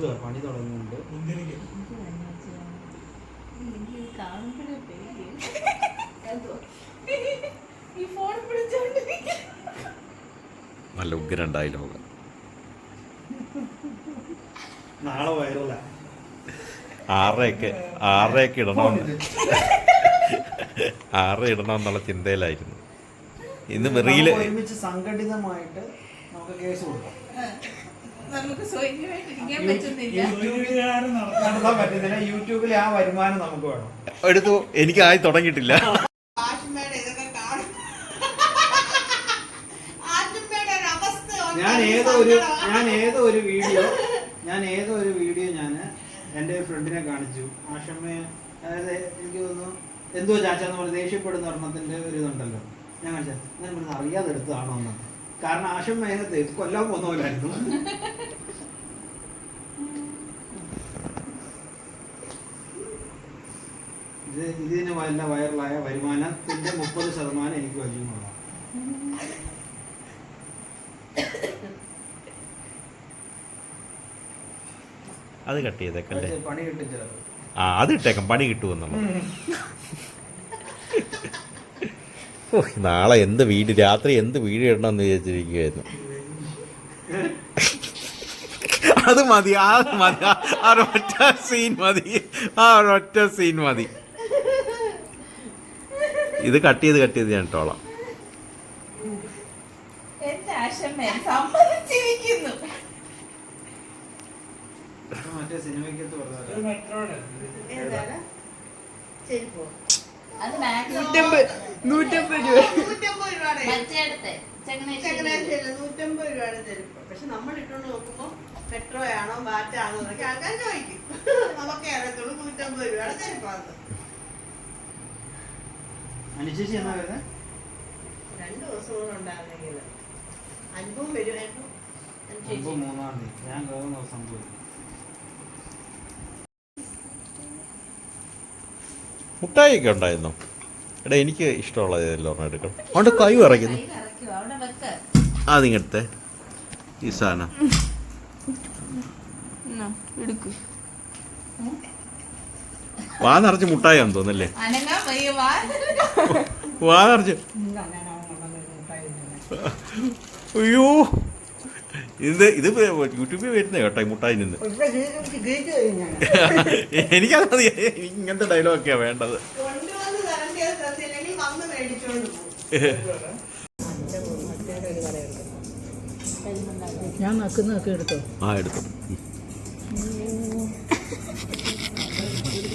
പണി തുടങ്ങുന്നുണ്ട്. നല്ല ഉഗ്രൻ ഡയലോഗ്. നാളെ വൈറല 6 ഇടണമെന്നുള്ള ചിന്തയിലായിരുന്നു. ഇന്ന് വെറിയില് ഒരുമിച്ച് സംഘടിതമായിട്ട് നമുക്ക് കേസ് കൊടുക്കാം. നടത്താൻ പറ്റുന്നില്ല. യൂട്യൂബിലെ ആ വരുമാനം നമുക്ക് വേണം. എടുത്തു. എനിക്ക് ആയി തുടങ്ങിയിട്ടില്ല. ഞാൻ ഏതോ ഒരു വീഡിയോ ഞാൻ എൻ്റെ ഫ്രണ്ടിനെ കാണിച്ചു. ആഷമ്മയെ, അതായത് എനിക്ക് തോന്നുന്നു എന്തോ ചാച്ചാന്ന് പറഞ്ഞ് ദേഷ്യപ്പെടുന്ന ഒരെണ്ണത്തിന്റെ ഒരു ഇതുണ്ടല്ലോ. ഞാൻ കാണിച്ചത് ഞാൻ ഇവിടുന്ന് അറിയാതെ എടുത്തതാണോ എന്ന്. കാരണം ആഷമ്മേനത്തെ കൊല്ലാൻ പോകുന്ന പോലായിരുന്നു. ഇതിന് വല്ല വൈറലായ വരുമാനത്തിന്റെ 30% എനിക്ക് വലിയുമുള്ള. അത് കട്ട് ചെയ്തേക്കല്ലേ. പണി കിട്ടിച്ചത്. അത് ഇട്ടേക്കാം, പണി കിട്ടുമെന്നുള്ളത്. നാളെ രാത്രി എന്ത് വീഡിയോ ഇടണമെന്ന് വിചാരിച്ചിരിക്കുകയായിരുന്നു. അത് മതി, ആ ഒരൊറ്റ സീൻ മതി. ഇത് കട്ട് ചെയ്ത് ഞാൻ ഇട്ടോളാം. മറ്റേ സിനിമയ്ക്കകത്ത് പക്ഷെ നമ്മൾ ഇട്ടോണ്ട് നോക്കുമ്പോ പെട്രോയാണോ ബാറ്റാണോ എന്നൊക്കെ ആൾക്കാർ ചോദിക്കും. നമുക്കേ അറിയത്തുള്ളൂ 150 രൂപയുടെ ചെരുപ്പാന്ന്. അനുശേഷി എന്നാ വരുന്നത്? 2 ദിവസം കൂടെ ഉണ്ടായിരുന്നെങ്കിൽ അനുഭവം വരുമായിരുന്നു. 3-ആം തീയതി ഞാൻ കേറുന്ന ദിവസം പോയി. മുട്ടായിയൊക്കെ ഉണ്ടായിരുന്നു. എടാ, എനിക്ക് ഇഷ്ടമുള്ളത് ഏതെല്ലാം ഒരെണ്ണം എടുക്കണം. അതുകൊണ്ട് കൈ ഇറക്കുന്നു. അതിങ്ങടുത്തെ ഈ സാധനം വാ നിറച്ച് മുട്ടായാന്ന് തോന്നല്ലേ? വാ നിറച്ച്. അയ്യോ, ഇത് യൂട്യൂബിൽ വരുന്ന കേട്ടോ ഈ മുട്ടായി നിന്ന്. എനിക്കത് മതി. ഇങ്ങനത്തെ ഡയലോഗൊക്കെയാ വേണ്ടത്. ഞാൻ നക്കുന്നൊക്കെ എടുത്തോ? എടുത്തു.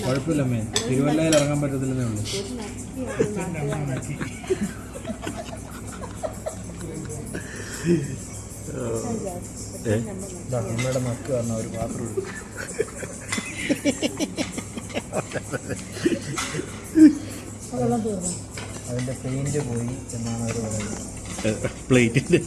കുഴപ്പമില്ലമ്മേ, തിരുവല്ലയിൽ ഇറങ്ങാൻ പറ്റത്തില്ലെന്നേ ഉള്ളൂ. അമ്മയുടെ നക്ക് കാരണം ഒരു പാത്രം അതിന്റെ പെയിന്റ് പോയി എന്നാണ് അവർ പറയുന്നത്. പ്ലേറ്റിന്റെ